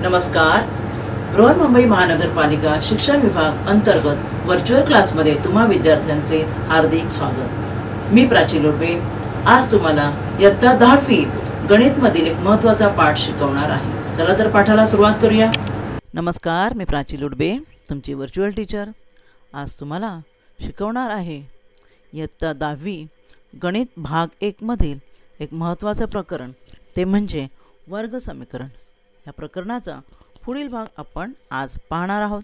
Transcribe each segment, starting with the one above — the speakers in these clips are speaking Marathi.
नमस्कार. बृहन्मुंबई महानगरपालिका शिक्षण विभाग अंतर्गत व्हर्च्युअल क्लासमध्ये तुम्हा विद्यार्थ्यांचे हार्दिक स्वागत. मी प्राची लोटबे आज तुम्हाला इयत्ता 10वी गणितमधील एक महत्त्वाचा पाठ शिकवणार आहे. चला तर पाठाला सुरुवात करूया. नमस्कार, मी प्राची लोटबे तुमची व्हर्च्युअल टीचर. आज तुम्हाला शिकवणार आहे इयत्ता 10वी गणित भाग 1 मधील एक महत्त्वाचं प्रकरण, ते म्हणजे वर्ग समीकरण. या प्रकरणाचा पुढील भाग आपण आज पाहणार आहोत.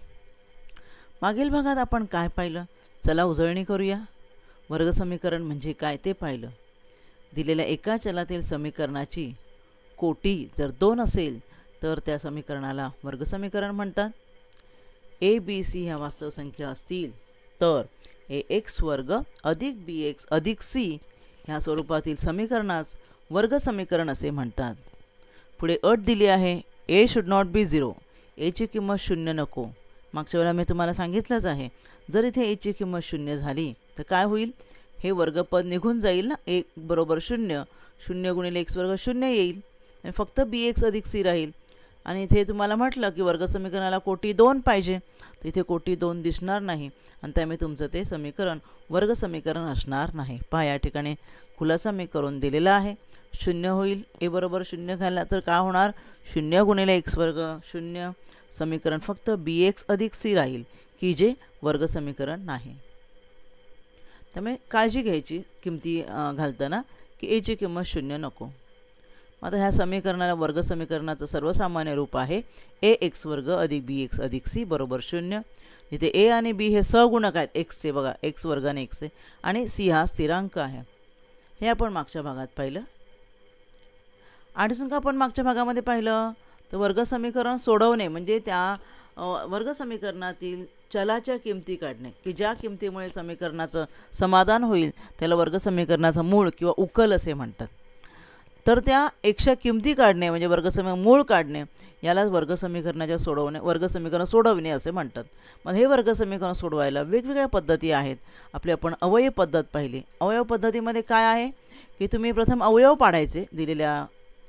मागील भागात आपण काय पाहिलं, चला उजळणी करूया. वर्ग समीकरण म्हणजे काय ते पाहिलं. दिलेल्या एका चलातील समीकरणाची कोटी जर 2 असेल तर त्या समीकरणाला वर्ग समीकरण म्हणतात. ए बी सी ह्या वास्तव संख्या असतील तर ए एक्स वर्ग अधिक बी एक्स अधिक सी ह्या स्वरूपातील समीकरणास वर्ग समीकरण असे म्हणतात. पुढे अट दिली आहे, ए शुड नॉट बी 0. एची किंमत 0 नको. मागच्या वेळेला मी तुम्हाला सांगितलंच आहे, जर इथे एची किंमत 0 झाली तर काय होईल, हे वर्गपद निघून जाईल ना. 1 बरोबर 0, 0 गुणिले एक्स वर्ग 0 येईल, फक्त बी एक्स अधिक सी राहील. आणि इथे तुम्हाला म्हटलं की वर्ग समीकरणाला कोटी 2 पाहिजे, तर इथे कोटी 2 दिसणार नाही आणि त्यामुळे तुमचं ते समीकरण वर्ग समीकरण असणार नाही. पहा, या ठिकाणी खुलासा मी करून दिलेला आहे. 0 होईल, ए बरोबर 0 घालला तर काय होणार, 0 गुणिले एक्स वर्ग 0. समीकरण फक्त बी एक्स अधिक सी राहील, की जे वर्ग समीकरण नाही. त्यामुळे काळजी घ्यायची किमती घालताना की एची किंमत 0 नको. आता ह्या समीकरणाला वर्ग समीकरणाचं सर्वसामान्य रूप आहे ए एक्स वर्ग अधिक बी एक्स अधिक सी बरोबर 0. जिथे ए आणि बी हे सहगुणक आहेत एक्सचे, बघा एक्स वर्ग आणि एक्स आहे, आणि सी हा स्थिरांक आहे. हे आपण मागच्या भागात पाहिलं. आणि आपण मागच्या भागामध्ये पाहिलं तर वर्ग समीकरण सोडवणे म्हणजे त्या वर्ग समीकरणातील चलाच्या किमती काढणे, की ज्या किमतीमुळे समीकरणाचं समाधान होईल त्याला वर्ग समीकरणाचं मूळ किंवा उकल असे म्हणतात. तर त्या एकशा किमती काढणे म्हणजे वर्ग मूळ काढणे, यालाच वर्ग समीकरणाच्या वर्ग समीकरण सोडवणे असे म्हणतात. मग हे वर्ग समीकरण सोडवायला वेगवेगळ्या पद्धती आहेत. आपण अवयव पद्धत पाहिली. अवयव पद्धतीमध्ये काय आहे की तुम्ही प्रथम अवयव पाडायचे दिलेल्या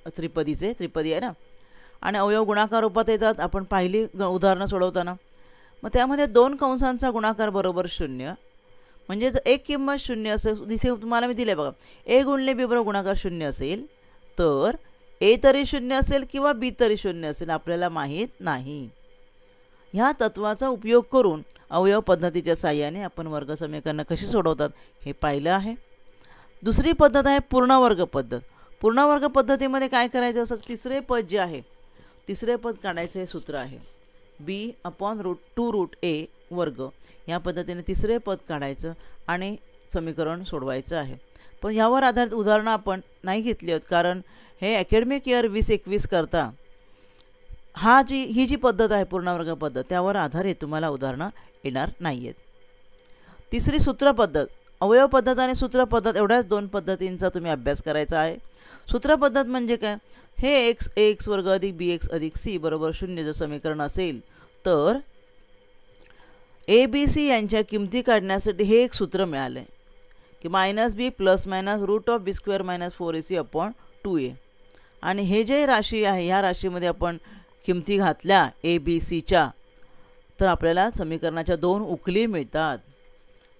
त्रिपदी आहे ना, आणि अवयव गुणाकार रूपात येतात. आपण पाहिली उदाहरणं सोडवताना. मग त्यामध्ये 2 कंसांचा गुणाकार बरोबर 0, म्हणजे जर एक किंमत 0 असेल, इथे तुम्हाला मी दिले बघा, ए गुणिले बी बरोबर गुणाकार 0 असेल तर ए तरी 0 असेल किंवा बी तरी 0 असेल, आपल्याला माहीत नाही. ह्या तत्वाचा उपयोग करून अवयव पद्धतीच्या साहाय्याने आपण वर्ग समीकरणं कशी सोडवतात हे पाहिलं आहे. दुसरी पद्धत आहे पूर्णवर्ग पद्धत. पूर्णवर्ग पद्धतीमध्ये काय करायचं, असं तिसरे पद जे आहे, तिसरे पद काढायचं हे सूत्र आहे बी अपॉन √2√a वर्ग. या पद्धतीने तिसरे पद काढायचं आणि समीकरण सोडवायचं आहे. पण यावर आधारित उदाहरणं आपण नाही घेतली आहेत, कारण हे अकॅडमिक इयर 2021 करता ही जी पद्धत आहे पूर्णवर्ग पद्धत, त्यावर आधारित तुम्हाला उदाहरणं येणार नाही आहेत. तिसरी सूत्र पद्धत. अवयव पद्धत आणि सूत्र पद्धत एवढ्याच 2 पद्धतींचा तुम्ही अभ्यास करायचा आहे. सूत्र पद्धत म्हणजे काय, हे एक्स वर्ग अधिक बी एक्स अधिक सी बरोबर 0 जर समीकरण असेल तर ए बी सी यांच्या किमती काढण्यासाठी हे एक सूत्र मिळालं आहे की -b plus minus √b² - 4ac upon 2a. आणि हे जे राशी आहे, ह्या राशीमध्ये आपण किमती घातल्या ए बी सीच्या तर आपल्याला समीकरणाच्या 2 उकली मिळतात.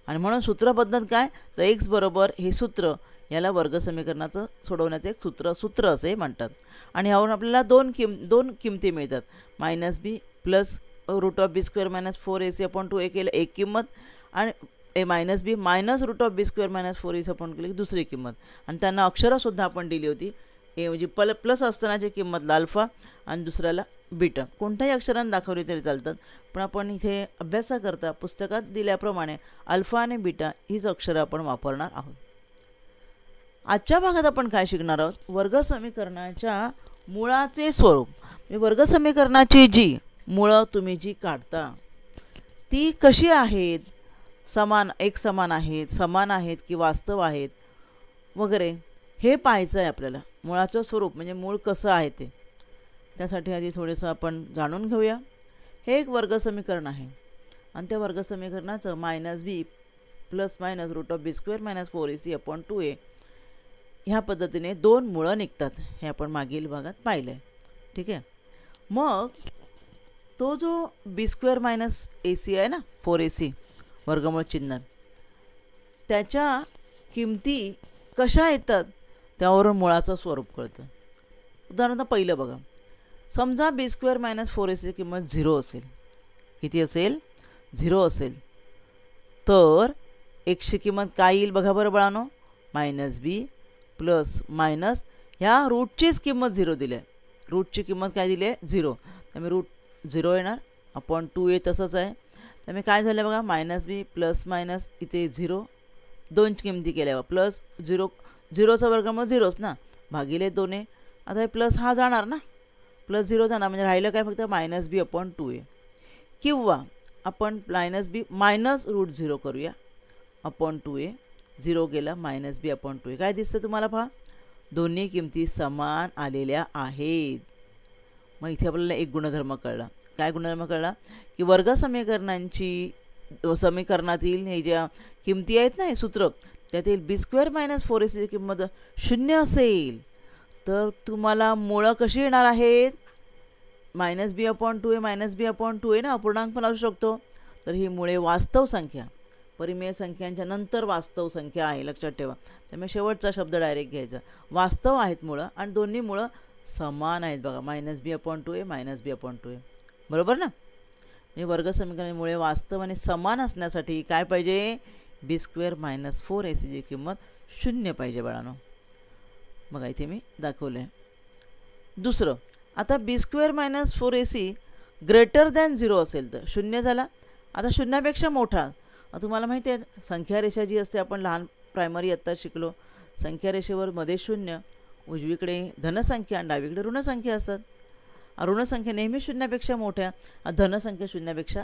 आणि म्हणून सूत्र पद्धत काय, तर एक्स बरोबर हे सूत्र, याला वर्ग समीकरणाचं सोडवण्याचे एक सूत्र असे म्हणतात. आणि यावरून आपल्याला 2 किमती मिळतात. -b plus √b² - 4ac upon 2a केलं एक किंमत, आणि -b minus √b² - 4ac upon केली दुसरी किंमत. आणि त्यांना अक्षरंसुद्धा आपण दिली होती. ए म्हणजे प्लस असतानाची किंमत अल्फा आणि दुसऱ्याला बीटा. कोणत्याही अक्षरांनी दाखवली तरी चालतात, पण आपण इथे अभ्यासाकरता पुस्तकात दिल्याप्रमाणे अल्फा आणि बीटा हीच अक्षरं आपण वापरणार आहोत. आजच्या भागात आपण काय शिकणार आहोत, वर्ग समीकरणाच्या मुळाचे स्वरूप. वर्ग समीकरणाची जी मुळं तुम्ही जी काढता ती कशी आहेत, समान आहेत की वास्तव आहेत वगैरे, हे पाहायचं आहे आपल्याला. मुळाचं स्वरूप म्हणजे मूळ कसं आहे ते, त्यासाठी आधी थोडंसं आपण जाणून घेऊया. हे एक वर्ग समीकरण आहे आणि त्या वर्ग समीकरणाचं -b plus minus √b² - 4ac upon 2a ह्या पद्धतीने 2 मुळं निघतात. हे आपण मागील भागात पाहिलं आहे. ठीक आहे. मग तो जो बी स्क्वेअर मायनस ए सी आहे ना, 4ac वर्गमूळ चिन्हात, त्याच्या किमती कशा येतात त्यावरून मुळाचं स्वरूप कळतं. उदाहरणार्थ पहिलं बघा, समजा बी स्क्वेअर मायनस 4ac किंमत 0 असेल. किती असेल? 0 असेल. तर एक्सची किंमत काय येईल बघा बरं बाळांनो, मायनस बी प्लस मायनस ह्या रूटचीच किंमत 0 दिली आहे. रूटची किंमत काय दिली आहे? 0. त्यामुळे रूट 0 येणार अपॉन 2a तसंच आहे. त्यामुळे काय झालं बघा, मायनस बी प्लस मायनस इथे 0 दोन किमती केल्या प्लस 0 0चा वर्गमूळ 0च ना, भागिले 2a. आता हे प्लस हा जाणार ना, प्लस 0 जाणार म्हणजे राहिलं काय फक्त मायनस बी अपॉन 2a. किंवा आपण मायनस बी मायनस रूट 0 करूया अपॉन 2a. 0 गेला मायनस बी अपॉन 2a. काय दिसतं तुम्हाला पहा, दोन्ही किमती समान आलेल्या आहेत. मग इथे आपल्याला एक गुणधर्म कळला. काय गुणधर्म कळला? की वर्ग समीकरणातील हे ज्या किमती आहेत ना, हे सूत्र त्यातील बी स्क्वेअर मायनस 4ac किंमत 0 असेल तर तुम्हाला मुळं कशी येणार आहेत? Minus B upon 2a minus B upon 2a ना, अपूर्णांक पण असू शकतो. तर ही मुळे वास्तव संख्या, परिमेय संख्यांच्या नंतर वास्तव संख्या आहे, लक्षात ठेवा. त्यामुळे शेवटचा शब्द डायरेक्ट घ्यायचा. वास्तव आहेत मुळं आणि दोन्ही मुळं समान आहेत बघा, minus B upon 2a minus B upon 2a. बरोबर ना? म्हणजे वर्ग समीकरणामुळे वास्तव आणि समान असण्यासाठी काय पाहिजे? बी स्क्वेअर मायनस 4ac किंमत 0 पाहिजे बाळांनो. बघा इथे मी दाखवलं आहे. दुसरं, आता B square minus 4ac greater than 0 असेल तर 0 झाला. आता 0पेक्षा मोठा, तुम्हाला माहिती आहे संख्या रेषा जी असते, आपण लहान प्रायमरी आत्ता शिकलो, संख्या रेषेवर मध्ये 0, उजवीकडे धनसंख्या आणि डावीकडे ऋणसंख्या असतात. ऋणसंख्या नेहमी 0पेक्षा मोठ्या, धनसंख्या 0पेक्षा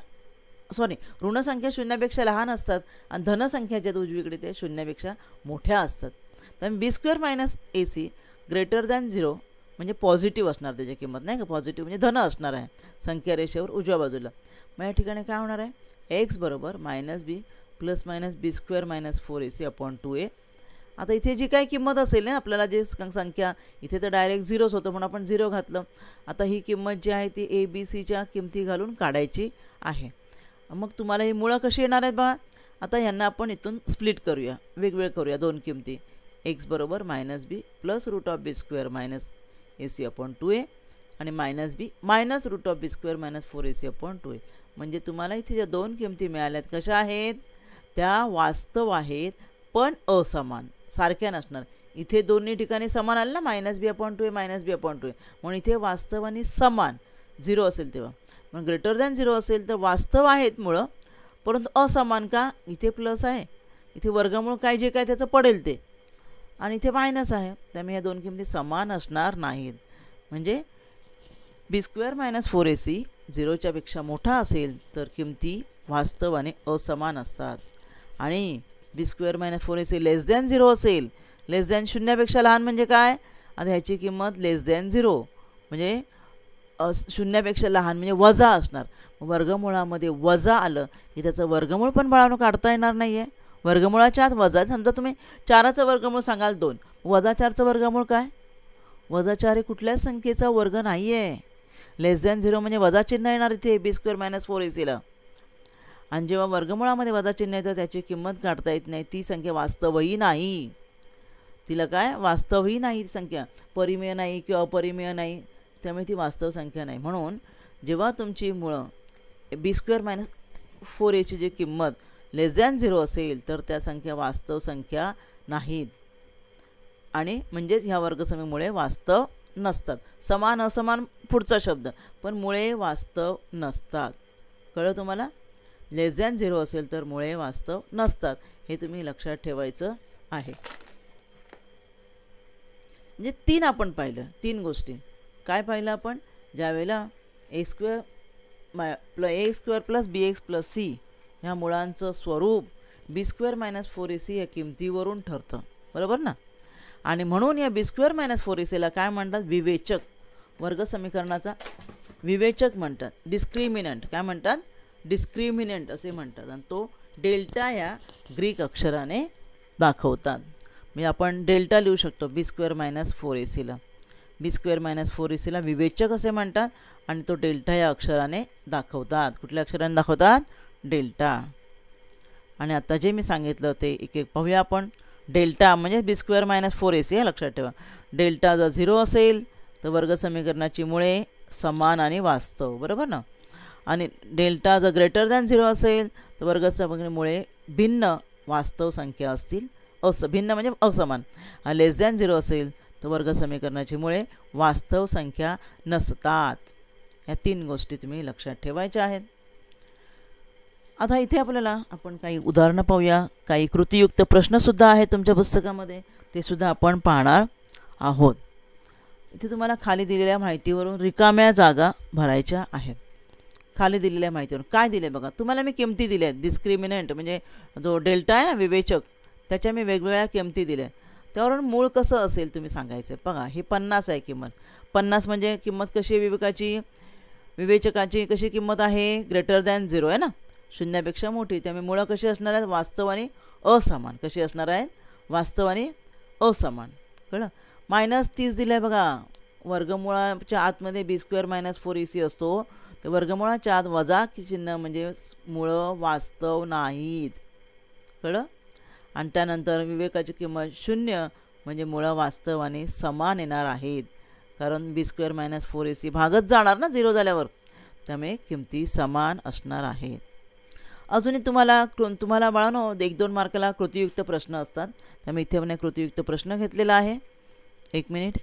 ऋणसंख्या 0पेक्षा लहान असतात आणि धनसंख्या ज्यात उजवीकडे ते 0पेक्षा मोठ्या असतात. त्यामुळे B square minus ac greater than 0 म्हणजे पॉझिटिव्ह असणार त्याची किंमत, नाही का? पॉझिटिव्ह म्हणजे धन असणार आहे संख्या रेषेवर उजव्या बाजूला. मग या ठिकाणी काय होणार आहे? एक्स बरोबर minus B plus minus B square minus 4ac upon 2a. आता इथे जी काही किंमत असेल ना, आपल्याला जे संख्या इथे तर डायरेक्ट 0च होतं म्हणून आपण 0 घातलं. आता ही किंमत जी आहे ती ए बी सीच्या किमती घालून काढायची आहे. मग तुम्हाला ही मुळं कशी येणार आहेत बघा. आता ह्यांना आपण इथून स्प्लिट करूया, वेगवेगळे करूया दोन किमती. एक्स बरोबर minus B plus root of B square minus ac upon 2a आणि minus B minus root of B square minus 4ac upon 2a. म्हणजे तुम्हाला इथे ज्या दोन किमती मिळाल्यात कशा आहेत? त्या वास्तव आहेत पण असमान, सारख्या नसणार. इथे दोन्ही ठिकाणी समान आलं ना, minus B upon 2a minus B upon 2a, म्हणून इथे वास्तव आणि समान 0 असेल तेव्हा. मग ग्रेटर दॅन 0 असेल तर वास्तव आहेत मुळं परंतु असमान. का? इथे प्लस आहे, इथे वर्गमूळ काय जे काय त्याचं पडेल ते, आणि इथे मायनस आहे. त्यामुळे ह्या दोन किमती समान असणार नाहीत. म्हणजे बी स्क्वेअर मायनस 4ac 0च्या पेक्षा मोठा असेल तर किमती वास्तव आणि असमान असतात. आणि बी स्क्वेअर मायनस 4ac लेस दॅन 0 असेल, लेस दॅन 0पेक्षा लहान म्हणजे काय? आता ह्याची किंमत लेस दॅन 0 म्हणजे 0पेक्षा लहान म्हणजे वजा असणार. वर्गमुळामध्ये वजा आलं की त्याचं वर्गमूळ पण बाळांनो काढता येणार नाही आहे. वर्गमुळाच्या आत वजा, समजा तुम्ही 4चं वर्गमूळ सांगाल 2, वजा 4चं वर्गमूळ काय? वजा 4 हे कुठल्याच संख्येचा वर्ग नाही आहे. लेस दॅन 0 म्हणजे वजा चिन्ह येणार इथे बी स्क्वेअर मायनस 4ac. आणि जेव्हा वर्गमुळामध्ये वजा चिन्ह येतं त्याची किंमत काढता येत नाही. ती संख्या वास्तवही नाही, तिला काय? वास्तवही नाही ती संख्या, परिमेय नाही किंवा अपरिमेय नाही, त्यामुळे ती वास्तव संख्या नाही. म्हणून जेव्हा तुमची मुळं बी स्क्वेअर मायनस 4ac जी किंमत लेस दॅन 0 असेल तर त्या संख्या वास्तव संख्या नाहीत, आणि म्हणजेच ह्या वर्गसमीमुळे वास्तव नसतात. समान असमान पुढचा शब्द, पण मुळे वास्तव नसतात. कळलं तुम्हाला? लेस दॅन 0 असेल तर मुळे वास्तव नसतात, हे तुम्ही लक्षात ठेवायचं आहे. म्हणजे 3 आपण पाहिलं, 3 गोष्टी. काय पाहिलं आपण? ज्यावेळेला ए स्क्वेअर प्लस बी एक्स प्लस सी ह्या मुळांचं स्वरूप बी स्क्वेअर मायनस 4ac या किमतीवरून ठरतं, बरोबर ना? आणि म्हणून या बी स्क्वेअर मायनस 4ac काय म्हणतात? विवेचक, वर्ग समीकरणाचा विवेचक म्हणतात. डिस्क्रिमिनंट काय म्हणतात? डिस्क्रिमिनंट असे म्हणतात. आणि तो डेल्टा या ग्रीक अक्षराने दाखवतात. म्हणजे आपण डेल्टा लिहू शकतो बी स्क्वेअर मायनस 4ac. बी स्क्वेअर मायनस 4ac विवेचक असे म्हणतात आणि तो डेल्टा या अक्षराने दाखवतात. कुठल्या अक्षराने दाखवतात? डेल्टा. आणि आता जे मी सांगितलं ते एक एक पाहूया आपण. डेल्टा म्हणजे बी स्क्वेअर मायनस 4ac हे लक्षात ठेवा. डेल्टा जर 0 असेल तर वर्ग समीकरणाची मुळे समान आणि वास्तव, बरोबर ना. आणि डेल्टा जर ग्रेटर दॅन 0 असेल तर वर्ग समीकरणामुळे भिन्न वास्तव संख्या असतील. भिन्न म्हणजे असमान. आणि लेस दॅन 0 असेल तर वर्ग समीकरणाची मुळे वास्तव संख्या नसतात. या 3 गोष्टी तुम्ही लक्षात ठेवायच्या आहेत. आता इथे आपल्याला आपण काही उदाहरणं पाहूया. काही कृतीयुक्त प्रश्नसुद्धा आहेत तुमच्या पुस्तकामध्ये, ते सुद्धा आपण पाहणार आहोत. इथे तुम्हाला खाली दिलेल्या माहितीवरून रिकाम्या जागा भरायच्या आहेत. खाली दिलेल्या माहितीवरून काय दिले बघा. तुम्हाला मी किमती दिल्या आहेत. डिस्क्रिमिनंट म्हणजे जो डेल्टा आहे ना विवेचक, त्याच्या मी वेगवेगळ्या किमती दिल्या. त्यावरून मूळ कसं असेल तुम्ही सांगायचं आहे. बघा हे 50 आहे किंमत. 50 म्हणजे किंमत कशी आहे विवेकाची? विवेचकाची कशी किंमत आहे? ग्रेटर दॅन 0 आहे ना, शून्यापेक्षा मोठी. त्यामुळे मुळं कशी असणार आहेत? वास्तव आणि असमान. कशी असणार आहेत? वास्तव आणि असमान. कळलं? -30 दिलं आहे बघा. वर्गमुळाच्या आतमध्ये बी स्क्वेअर मायनस 4ac असतो. तर वर्गमुळाच्या आत वजा चिन्ह म्हणजे मुळं वास्तव नाहीत. कळलं? आणि त्यानंतर विवेकाची किंमत 0 म्हणजे मुळं वास्तव आणि समान येणार आहेत. कारण बी स्क्वेअर मायनस 4ac भागच जाणार ना 0 झाल्यावर, त्यामुळे किमती समान असणार आहेत. अजूनही तुम्हाला बाळांनो 1-2 मार्काला कृतीयुक्त प्रश्न असतात. त्यामुळे इथे आपण कृतीयुक्त प्रश्न घेतलेला आहे. 1 मिनिट.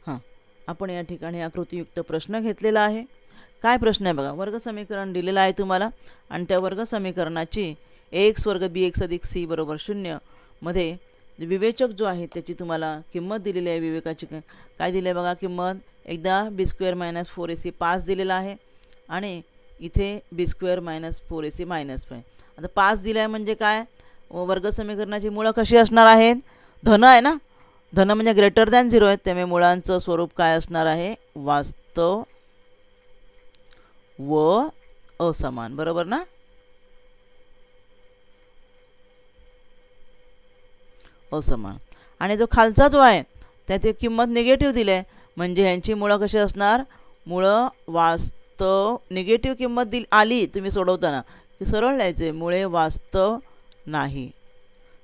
हां, आपण या ठिकाणी हा कृतीयुक्त प्रश्न घेतलेला आहे. काय प्रश्न आहे बघा. वर्ग समीकरण दिलेलं आहे तुम्हाला आणि त्या वर्ग समीकरणाची ax वर्ग bx अधिक c बरोबर 0 मध्ये विवेचक जो आहे त्याची तुम्हाला किंमत दिलेली आहे. विवेकाची काय दिली आहे बघा किंमत. एकदा बी स्क्वेअर मायनस 4ac 5 दिलेला आहे आणि इथे बी स्क्वेअर मायनस 4ac -5. आता 5 दिला आहे म्हणजे काय? वर्ग समीकरणाची मुळं कशी असणार आहेत? धन आहे ना. धन म्हणजे ग्रेटर दॅन 0 आहेत. त्यामुळे मुळांचं स्वरूप काय असणार आहे? वास्तव व असमान. बरोबर ना. असमान. आणि जो खालचा जो आहे त्याची किंमत निगेटिव्ह दिली आहे म्हणजे ह्यांची मुळं कशी असणार? मुळं वास्तव. निगेटिव्ह किंमत आली तुम्ही सोडवताना की सरळ लिहायचे मुळे वास्तव नाही.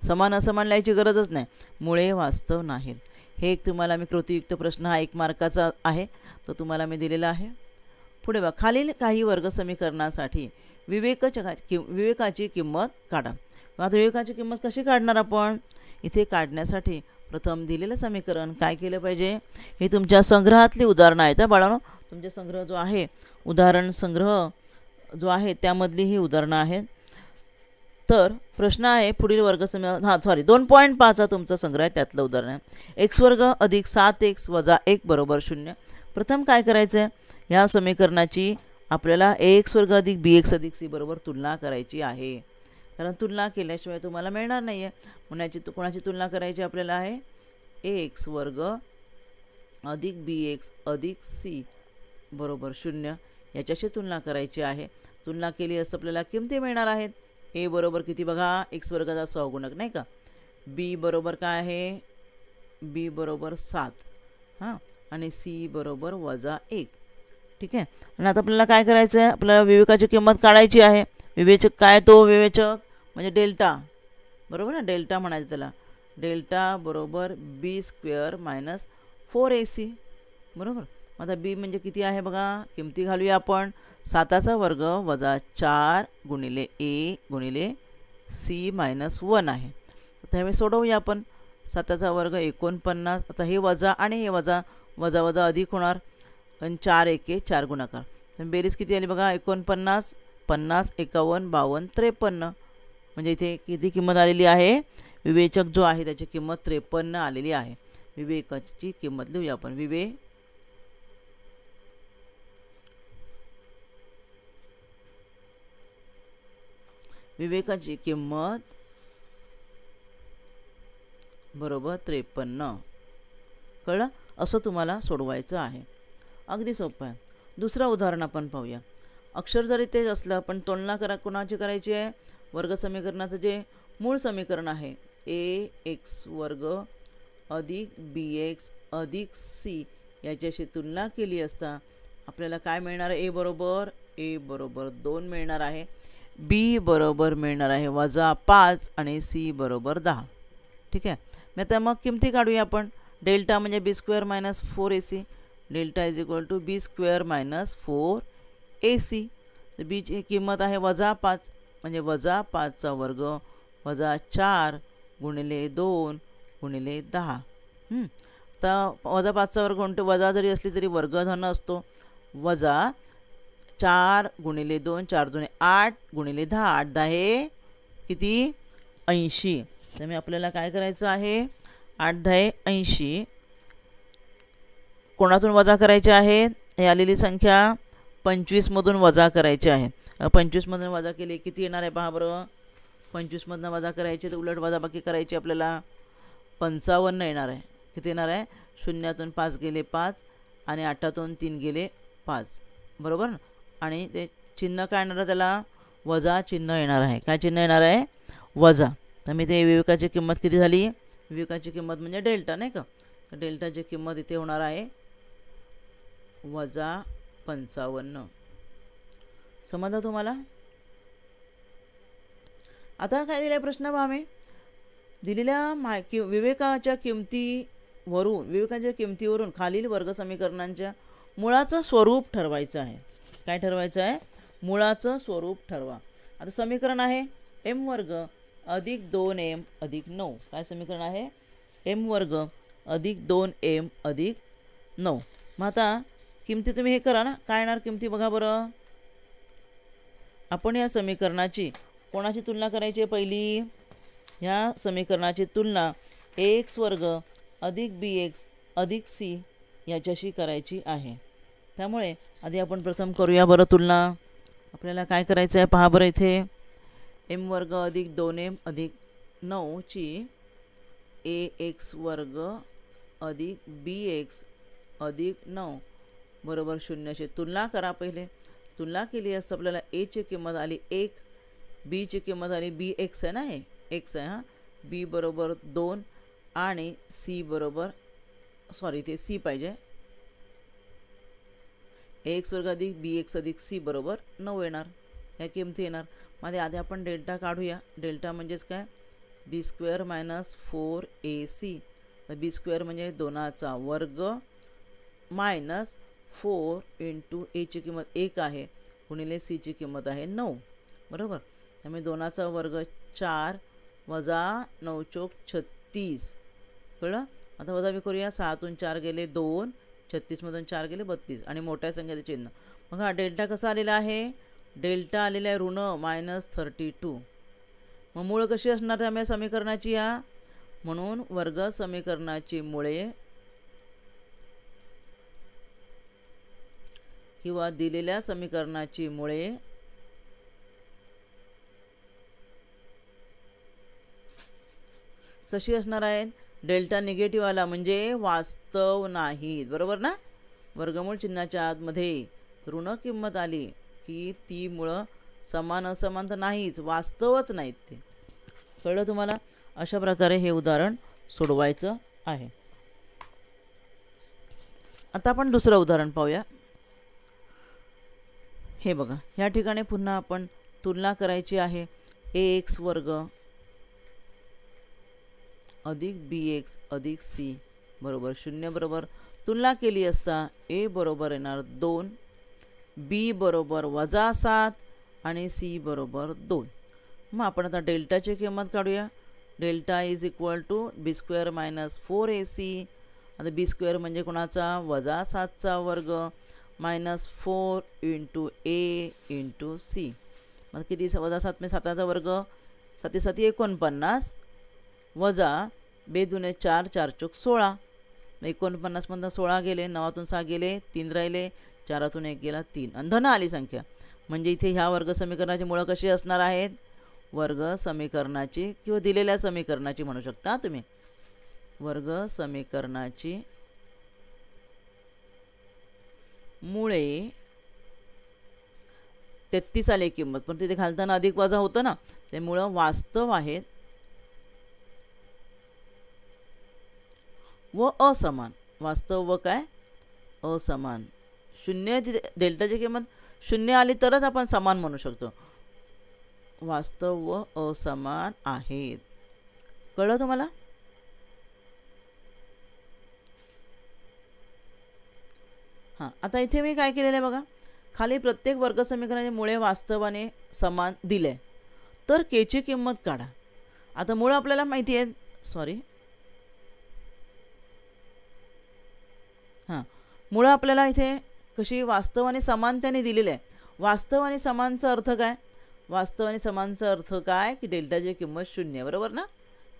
समान असमान लिहायची गरजच नाही. मुळे वास्तव नाहीत. हे एक तुम्हाला मी कृतीयुक्त प्रश्न हा 1 मार्काचा आहे, तो तुम्हाला मी दिलेला आहे. पुढे बघा. खालील काही वर्ग समीकरणासाठी विवेकाची किंमत काढा. आता विवेकाची किंमत कशी काढणार आपण? इथे काढण्यासाठी प्रथम दिलेलं समीकरण काय केलं पाहिजे? हे तुमच्या संग्रहातली उदाहरणं आहेत बाळांनो. तुमचा संग्रह जो आहे, उदाहरण संग्रह जो आहे त्यामधली ही उदाहरणं आहेत. तर प्रश्न आहे पुढील वर्ग 2.5 तुमचा संग्रह आहे, त्यातलं उदाहरण आहे. x वर्ग अधिक 7x वजा 1 बरोबर 0. प्रथम काय करायचं आहे? ह्या समीकरणाची आपल्याला ax वर्ग अधिक bx अधिक c बरोबर तुलना करायची आहे. कारण तुलना केल्याशिवाय तुम्हाला मिळणार नाही आहे. कोणाची तुलना करायची आपल्याला आहे? ax वर्ग अधिक bx अधिक c बरोबर 0 याच्याशी तुलना करायची आहे. तुलना केली असं आपल्याला किमती मिळणार आहेत. a बरोबर किती बघा? x वर्गाचा सहगुणक नाही का. b बरोबर काय आहे? b बरोबर 7 हां आणि c बरोबर वजा 1. ठीक आहे. आणि आता आपल्याला काय करायचं आहे? आपल्याला विवेकाची किंमत काढायची आहे. विवेचक काय? तो विवेचक म्हणजे डेल्टा. बरोबर ना. डेल्टा म्हणायचं त्याला. डेल्टा बरोबर बी स्क्वेअर मायनस 4ac. बरोबर. आता बी म्हणजे किती आहे बघा. किमती घालूया आपण. 7चा वर्ग वजा 4 गुणिले a गुणिले c मायनस 1 आहे. त्यामुळे सोडवूया आपण. 7चा वर्ग 49. आता हे वजा आणि हे वजा वजा वजा अधिक होणार. आणि 4 एके 4 गुणाकार. तर बेरीज किती आली बघा. 49 50 51 52 53. म्हणजे इथे किती किंमत आलेली आहे? विवेचक जो आहे त्याची किंमत 53 आलेली आहे. विवेकाची किंमत लिहूया आपण. विवेकाची किंमत बरोबर 53. कळलं? असं तुम्हाला सोडवायचं आहे. अगदी सोपं आहे. दुसरं उदाहरण आपण पाहूया. अक्षर जरी तेच असलं पण तुलना कोणाची करायची आहे? वर्ग समीकरणाचं जे मूळ समीकरण आहे ax वर्ग अधिक बी एक्स अधिक सी याच्याशी तुलना केली असता आपल्याला काय मिळणार आहे? ए बरोबर 2 मिळणार आहे, बी बरोबर मिळणार आहे -5 आणि सी बरोबर 10. ठीक आहे. मी आता मग किमती काढूया आपण. डेल्टा म्हणजे B square minus 4ac. Delta is equal to B square minus 4ac. तर बीची किंमत आहे -5 म्हणजे -5चा वर्ग -4 गुणिले 2 गुणिले 10. तर -5चा वर्ग म्हणतो वजा जरी असली तरी वर्ग धन असतो. -4 गुणिले 2 4 2 8 गुणिले 10 8 10 किती 80. तर मी आपल्याला काय करायचं आहे? 8 10 80 कोणातून वजा करायचे आहेत? हे आलेली संख्या 25मधून वजा करायची आहे. 25मधून वजा केली किती येणार आहे पहा बरं. 25मधून वजा करायचे तर उलट वजाबाकी करायची आपल्याला 55 येणार आहे. किती येणार आहे? 0तून 5 गेले 5 आणि 8तून 3 गेले 5 बरोबर. आणि ते चिन्ह काय येणार आहे? त्याला वजा चिन्ह येणार आहे. काय चिन्ह येणार आहे? वजा. तर मी ते विवेकाची किंमत किती झाली? विवेकाची किंमत म्हणजे डेल्टा नाही का. तर डेल्टाची किंमत इथे होणार आहे -55. समजलं तुम्हाला? आता काय दिलं प्रश्न पहा. मी दिलेल्या विवेकाच्या किमतीवरून खालील वर्ग समीकरणांच्या मुळाचं स्वरूप ठरवायचं आहे. काय ठरवायचं आहे? मुळाचं स्वरूप ठरवा. आता समीकरण आहे m वर्ग अधिक 2m अधिक 9. काय समीकरण आहे? m वर्ग अधिक 2m अधिक 9. मग आता किमती तुम्ही हे करा ना. काय येणार किमती बघा बरं. आपण या समीकरणाची कोणाची तुलना करायची आहे? पहिली ह्या समीकरणाची तुलना एक्स वर्ग अधिक बी एक्स अधिक सी याच्याशी करायची आहे. त्यामुळे आधी आपण प्रथम करूया बरं तुलना. आपल्याला काय करायचं आहे पहा बरं. इथे m वर्ग अधिक 2m अधिक 9 ची ax वर्ग अधिक bx अधिक 9 बरोबर 0शी तुलना करा. पहिले तुलना केली असता आपल्याला a ची किंमत आली 1, b ची किंमत आली bx आहे ना, हे x आहे हां, b बरोबर 2 आणि c बरोबर ते c पाहिजे ax वर्ग अधिक bx अधिक c बरोबर 9 येणार. ह्या किमती येणार. मध्ये आधी आपण डेल्टा काढूया. डेल्टा म्हणजेच काय? बी स्क्वेअर मायनस 4ac. तर बी स्क्वेअर म्हणजे 2चा वर्ग मायनस 4 इंटू एची किंमत 1 आहे गुणिले सीची किंमत आहे 9 बरोबर. त्यामुळे 2चा वर्ग 4 वजा 9 चोक 36 कळलं. आता वजा मी करूया. 6तून 4 गेले 2, 36मधून 4 गेले 32 आणि मोठ्या संख्येचे चिन्ह. मग हा डेल्टा कसा आलेला आहे? डेल्टा आलेला आहे ऋण -32. मग मूळ कशी असणार त्यामुळे समीकरणाची या? म्हणून वर्ग समीकरणाची मुळे किंवा दिलेल्या समीकरणाची मुळे कशी असणार आहेत? डेल्टा निगेटिव्ह आला म्हणजे वास्तव नाहीत बरोबर ना. वर्गमूळ चिन्हाच्या आतमध्ये ऋण किंमत आली की ती मुळं समान असमान तर नाहीच, वास्तवच नाहीत ते. कळलं तुम्हाला? अशा प्रकारे हे उदाहरण सोडवायचं आहे. आता आपण दुसरं उदाहरण पाहूया. हे बघा, ह्या ठिकाणी पुन्हा आपण तुलना करायची आहे. ax वर्ग अधिक bx अधिक c बरोबर 0 बरोबर तुलना केली असता a बरोबर येणार 2, b बरोबर -7 आणि c बरोबर 2. मग आपण आता डेल्टाची किंमत काढूया. Delta is equal to B square minus 4ac. आता बी स्क्वेअर म्हणजे कोणाचा? -7चा वर्ग minus 4 into A into C. मग किती? -7 म्हणजे 7चा वर्ग 7 7 49 वजा 2 दुने 4 4 चोक 16. 49मधून 16 गेले, 9तून 6 गेले 3 राहिले, 4तून 1 गेला 3 आणि धन आली संख्या. म्हणजे इथे ह्या वर्ग समीकरणाची मुळं कशी असणार आहेत? वर्ग समीकरणाची किंवा दिलेल्या समीकरणाची म्हणू शकता तुम्ही. वर्ग समीकरणाची मुळे 33 आली किंमत, पण तिथे घालताना अधिक वजा होतं ना, ते मुळं वास्तव आहेत व असमान. वास्तव व काय असमान. शून्य डेल्टाची किंमत शून्य आली तरच आपण समान म्हणू शकतो. वास्तव व असमान आहेत. कळलं तुम्हाला? हां, आता इथे मी काय केलेलं आहे बघा, खाली प्रत्येक वर्गसमीकरणाचे मुळे वास्तवाने समान दिले, तर केची किंमत काढा. आता मुळं आपल्याला माहिती आहे, मुळं आपल्याला इथे कशी वास्तव आणि समान त्याने दिलेलं आहे. वास्तव आणि समानचा अर्थ काय? वास्तव आणि समानचा अर्थ काय की डेल्टाची किंमत शून्य, बरोबर ना?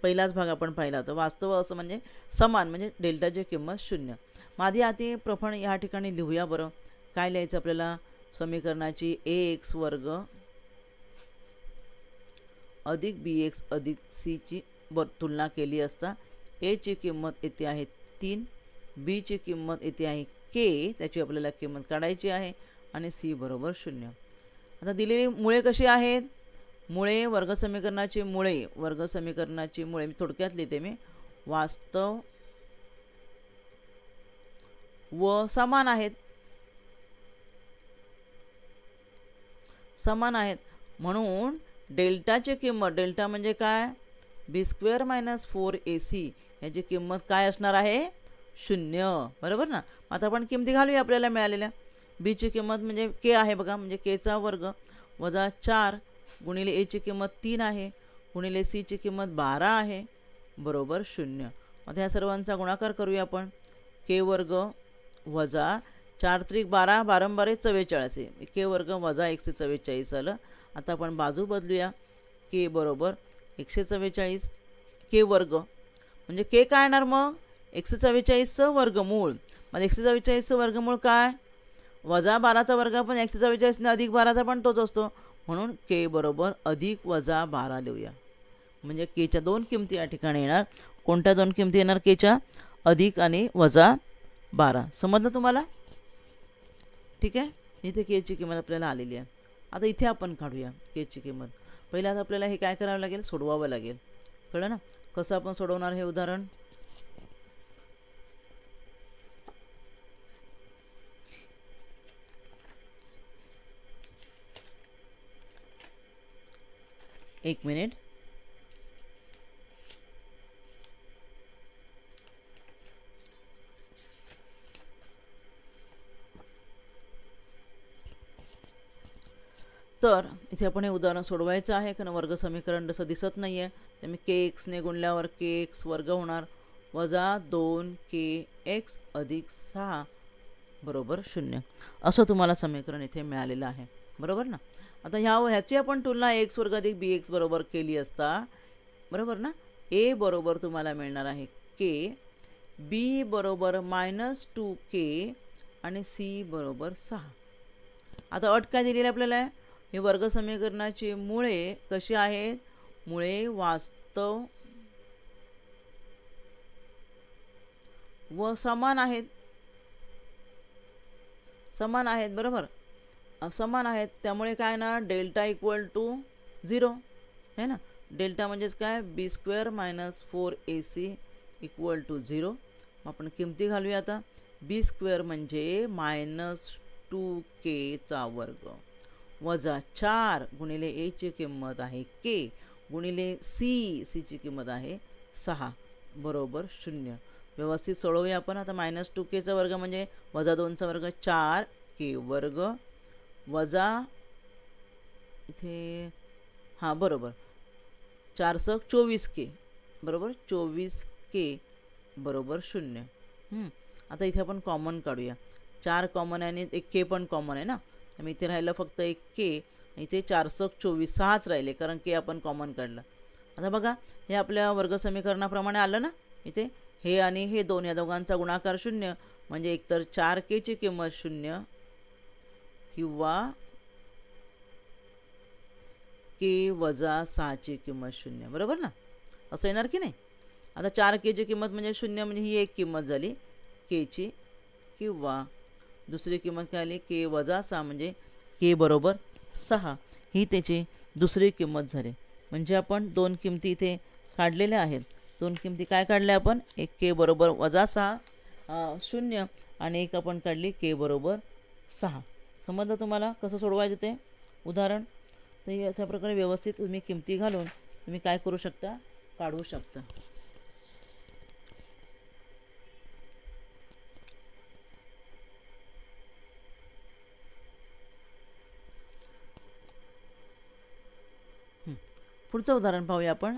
पहिलाच भाग आपण पाहिला होता. वास्तव असं म्हणजे समान म्हणजे डेल्टाची किंमत शून्य. आधी आधी प्रमाण या ठिकाणी लिहूया बरं. काय लिहायचं आपल्याला? समीकरणाची ax वर्ग अधिक bx अधिक cची तुलना केली असता a ची किंमत येते आहे 3, b ची किंमत येते आहे k, त्याची आपल्याला किंमत काढायची आहे, आणि c बरोबर 0. आता दिलेली मुळे कशी आहेत? मुळे वर्गसमीकरणाची मुळे मी थोडक्यात लिहिते. मी वास्तव व समान आहेत. म्हणून डेल्टाची किंमत, डेल्टा म्हणजे काय? b² - 4ac याची किंमत काय असणार आहे? 0, बरोबर ना? आता आपण किमती घालूया आपल्याला मिळालेल्या. b ची किंमत म्हणजे k आहे बघा, म्हणजे kचा वर्ग वजा 4 गुणिले a ची किंमत 3 आहे गुणिले c ची किंमत 12 आहे बरोबर 0. आता ह्या सर्वांचा गुणाकार करूया आपण. k वर्ग वजा 4 त्रिक 12, 12 12 44 आहे. k वर्ग वजा 144 आलं. आता आपण बाजू बदलूया. k बरोबर 144 k वर्ग म्हणजे k काय येणार मग? 144चं वर्गमूळ. मग 144चं वर्गमूळ काय? वजा 12चा वर्ग पण 144 ने अधिक 12चा पण तोच असतो, म्हणून k बरोबर अधिक वजा 12 लिहूया. म्हणजे kच्या दोन किमती या ठिकाणी येणार. कोणत्या दोन किमती येणार kच्या? अधिक आणि वजा 12. समजलं तुम्हाला? ठीक आहे. इथे kची किंमत आपल्याला आलेली आहे. आता इथे आपण काढूया kची किंमत. पहिला आता आपल्याला हे काय करावं लागेल? सोडवावं लागेल. कळलं ना? कसं आपण सोडवणार हे उदाहरण? एक मिनिट. तर इथे आपण हे उदाहरण सोडवायचं आहे, कारण वर्ग समीकरण जसं दिसत नाही आहे. त्यामुळे kx ने गुणल्यावर kx वर्ग होणार वजा 2kx अधिक 6 बरोबर 0. असं तुम्हाला समीकरण इथे मिळालेलं आहे, बरोबर ना? आता ह्याची आपण तुलना x वर्ग अधिक bx बरोबर केली असता, बरोबर ना? a बरोबर तुम्हाला मिळणार आहे k, b बरोबर -2k आणि c बरोबर 6. आता अट काय दिलेली आपल्याला आहे? हे वर्ग समीकरणाची मुळे कशी आहेत? मुळे वास्तव व समान आहेत. बरोबर? समान आहेत. त्यामुळे काय ना, डेल्टा इक्वल टू 0 है ना? डेल्टा म्हणजेच काय? b² - 4ac equal to 0. आपण किमती घालूया आता. b² म्हणजे -2kचा वर्ग वजा 4 गुणिले a ची किंमत आहे k गुणिले c ची किंमत आहे 6 बरोबर 0. व्यवस्थित सोडवूया आपण. आता -2kचा वर्ग म्हणजे वजा 2चा वर्ग 4k वर्ग वजा इथे बरोबर 4 × 24k बरोबर 24k बरोबर 0. आता इथे आपण कॉमन काढूया. 4 कॉमन आहे आणि एक k पण कॉमन आहे ना, त्यामुळे इथे राहिलं फक्त एक k. इथे 4 × 24 6च राहिले, कारण k आपण कॉमन काढलं. आता बघा, हे आपल्या वर्ग समीकरणाप्रमाणे आलं ना. इथे हे आणि हे दोन, या दोघांचा गुणाकार 0 म्हणजे एकतर 4k ची किंमत 0 किंवा k वजा 6 ची किंमत 0, बरोबर ना? असं येणार की नाही? आता 4k ची किंमत म्हणजे 0 म्हणजे ही एक किंमत झाली k ची, किंवा दुसरी किंमत काय आली? k वजा 6 म्हणजे k बरोबर 6 ही त्याची दुसरी किंमत झाली. म्हणजे आपण दोन किमती इथे काढलेल्या आहेत. दोन किमती काय काढल्या आपण, एक के बरोबर -6 0 आणि एक आपण काढली के बरोबर 6. समजलं तुम्हाला कसं सोडवायचं ते उदाहरण. तर अशा प्रकारे व्यवस्थित तुम्ही किमती घालून तुम्ही काय करू शकता, काढू शकता. पुढचं उदाहरण पाहूया आपण.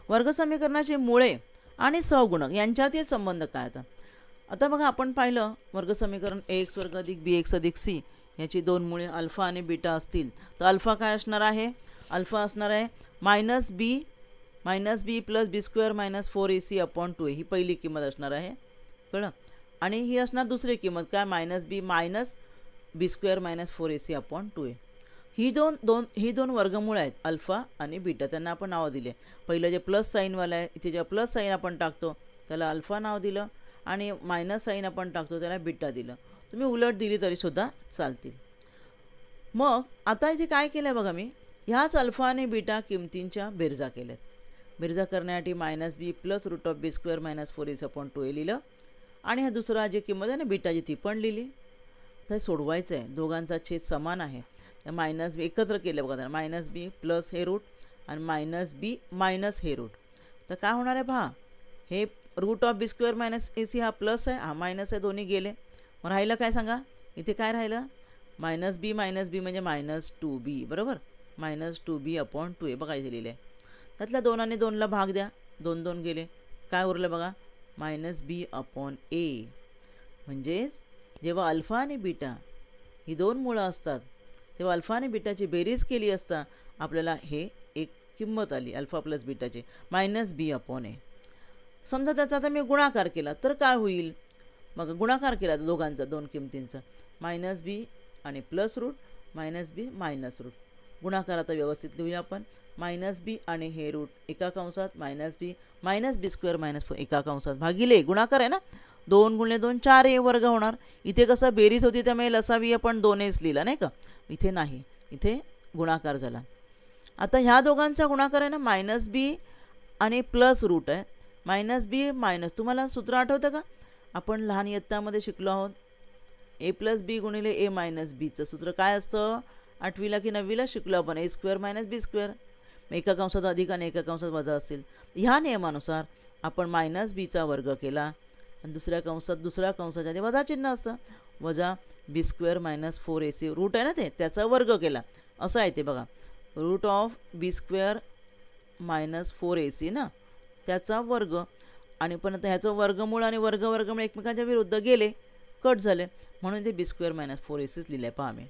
वर्गसमीकरणाची मुळे आणि सहगुणक यांच्यातील संबंध काय. आता बघा आपण पाहिलं वर्गसमीकरण ax वर्ग अधिक bx अधिक c याची दोन मुळे अल्फा आणि बीटा असतील तर अल्फा काय असणार आहे, अल्फा असणार आहे -b plus B square minus 4ac upon 2a ही पहिली किंमत असणार आहे, कळलं. आणि ही असणार दुसरी किंमत काय, -b minus B square minus 4ac upon 2a. ही दोन वर्गमूळ आहेत अल्फा आणि बीटा, त्यांना आपण नावं दिले. पहिलं जे प्लस साईनवालं आहे इथे जे प्लस साईन आपण टाकतो त्याला अल्फा नाव दिलं आणि मायनस साईन आपण टाकतो त्याला बीटा दिलं. तुम्ही उलट दिली तरीसुद्धा चालतील. मग आता इथे काय केलं बघा, मी ह्याच अल्फा आणि बीटा किमतींच्या बेरजा केल्यात. बेरजा करण्यासाठी -b plus root of B square minus 4ac upon 2a लिहिलं आणि हा दुसरा जी किंमत आहे ना बीटाची ती पण लिहिली. तर सोडवायचं आहे, दोघांचा छेद समान आहे. -b एकत्र केलं बघा, -b प्लस हे रूट आणि -b मायनस हे रूट. तर काय होणार आहे पहा, हे root of B square minus ac हा प्लस आहे, हा मायनस आहे, दोन्ही गेले. मग राहिलं काय सांगा, इथे काय राहिलं -b म्हणजे -2b बरोबर, -2b अपॉन 2a बघा इथे लिहिले. त्यातल्या 2 आणि 2ला भाग द्या, 2 2 गेले, काय उरलं बघा -b अपॉन a. म्हणजेच जेव्हा अल्फा आणि बीटा ही दोन मुळं असतात तेव्हा अल्फा आणि बीटाची बेरीज केली असता आपल्याला हे एक किंमत आली अल्फा प्लस बीटाची -b अपॉन a. समजा त्याचा आता मी गुणाकार केला तर काय होईल, मग गुणाकार केला दोघांचा दोन किमतींचा -b आणि plus root -b minus root. गुणाकार आता व्यवस्थित लिहूया आपण, -b आणि हे रूट एका कंसात -b minus B square minus 4 एका कंसात भागिले गुणाकार आहे ना, 2 × 2 4a वर्ग होणार. इथे कसं बेरीज होती त्यामुळे लसावी आपण 2aच लिहिला नाही का, इथे नाही, इथे गुणाकार झाला. आता ह्या दोघांचा गुणाकार आहे ना -b आणि प्लस रूट आहे, -b मायनस, तुम्हाला सूत्र आठवतं का, आपण लहान इयत्तामध्ये शिकलो आहोत a प्लस बी गुणिले a मायनस बीचं सूत्र काय असतं, 8वीला की 9वीला शिकलो आपण, a square minus B square. एका कंसात अधिक आणि एका कंसात वजा असतील. ह्या नियमानुसार आपण -bचा वर्ग केला आणि दुसऱ्या कंसाच्या आधी वजा चिन्ह असतं, वजा बी स्क्वेअर मायनस 4ac रूट आहे ना ते त्याचा वर्ग केला, असं आहे ते बघा, root of B square minus 4ac ना त्याचा वर्ग. आणि पण आता ह्याचं वर्गमूळ आणि वर्गमूळ एकमेकांच्या विरुद्ध गेले, कट झाले, म्हणून ते बी स्क्वेअर मायनस 4ac लिहिलं आहे पहा आम्ही.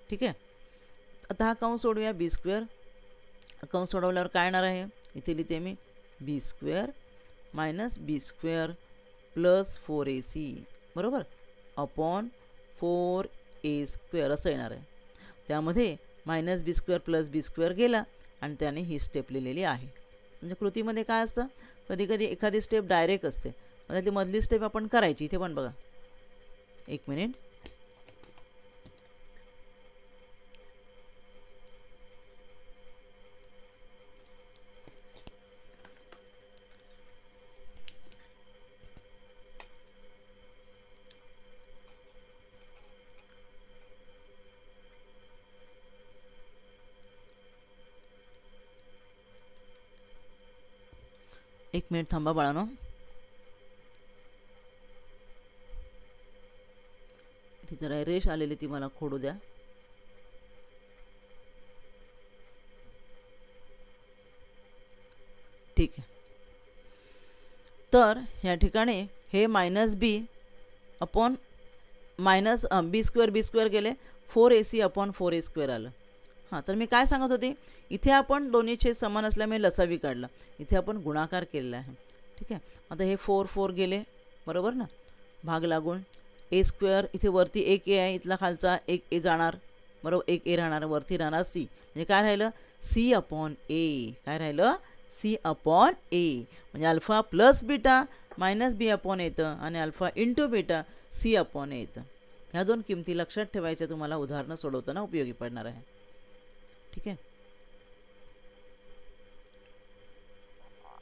ठीक आहे. आता हा कंस सोडूया, बी स्क्वेअर कंस सोडवल्यावर काय येणार आहे, इथे लिहिते मी बी square minus B square plus 4ac बरोबर अपॉन 4a स्क्वेअर असं येणार आहे. त्यामध्ये -b square plus B square गेला आणि त्याने ही स्टेप लिहिलेली आहे. म्हणजे कृतीमध्ये काय असतं, कधी कधी एखादी स्टेप डायरेक्ट असते, त्यातली मधली स्टेप आपण करायची. इथे पण बघा, एक मिनिट, एक मिनिट थांबा बाळांनो. इथे जरा रेष आलेली ती मला खोडू द्या. ठीक आहे. तर ह्या ठिकाणी हे -b अपॉन बी स्क्वेअर गेले 4ac अपॉन 4a स्क्वेअर आलं. हां, तर मी काय सांगत होते, इथे आपण दोन्ही छेद समान असल्यामुळे लसावी काढला, इथे आपण गुणाकार केलेला आहे. ठीक आहे. आता हे 4 4 गेले बरोबर ना, भाग लागून a स्क्वेअर, इथे वरती एक a आहे, इथला खालचा एक a जाणार बरोबर, एक a राहणार, वरती राहणार c, म्हणजे काय राहिलं c अपॉन a. काय राहिलं c अपॉन a. म्हणजे alpha plus beta -b upon येतं आणि alpha into beta c upon येतं. ह्या दोन किमती लक्षात ठेवायच्या, तुम्हाला उदाहरणं सोडवताना उपयोगी पडणार आहे. ठीक आहे.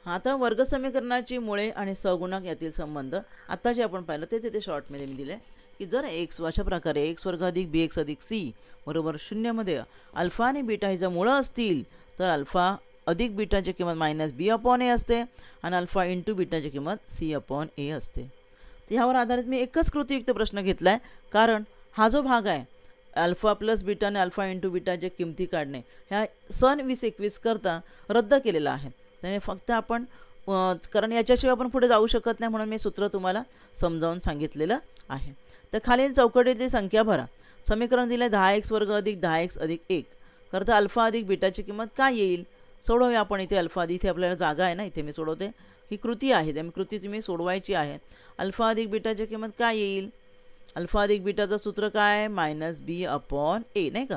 आता वर्ग समीकरणाची मुळे आणि सगुणक यातील संबंध आता जे आपण पाहिलं तेच इथे शॉर्टमध्ये मी दिले की जर एक्स अशा प्रकारे एक्स वर्ग अधिक बी एक्स अधिक सी बरोबर शून्यमध्ये अल्फा आणि बीटा ही जर मुळं असतील तर अल्फा अधिक बीटाची किंमत मायनस बी अपॉन ए असते आणि अल्फा इंटू बीटाची किंमत सी अपॉन ए असते. तर ह्यावर आधारित मी एकच कृतीयुक्त प्रश्न घेतला आहे, कारण हा जो भाग आहे अल्फा प्लस बीटा आणि अल्फा इंटू बीटाच्या किमती काढणे ह्या सन 20-21 करता रद्द केलेला आहे. त्यामुळे फक्त आपण कारण याच्याशिवाय आपण पुढे जाऊ शकत नाही म्हणून मी सूत्र तुम्हाला समजावून सांगितलेलं आहे. तर खालील चौकटीतली संख्या भरा. समीकरण दिले 10x वर्ग अधिक 10x अधिक 1 करता अल्फा अधिक बीटाची किंमत काय येईल. सोडवूया आपण. इथे अल्फा इथे आपल्याला जागा आहे ना, इथे मी सोडवते. ही कृती आहे, त्यामुळे कृती तुम्ही सोडवायची आहे. अल्फा अधिक बीटाची किंमत काय येईल. अल्फा अधिक बीटाचं सूत्र काय मायनस बी अपॉन ए नाही का.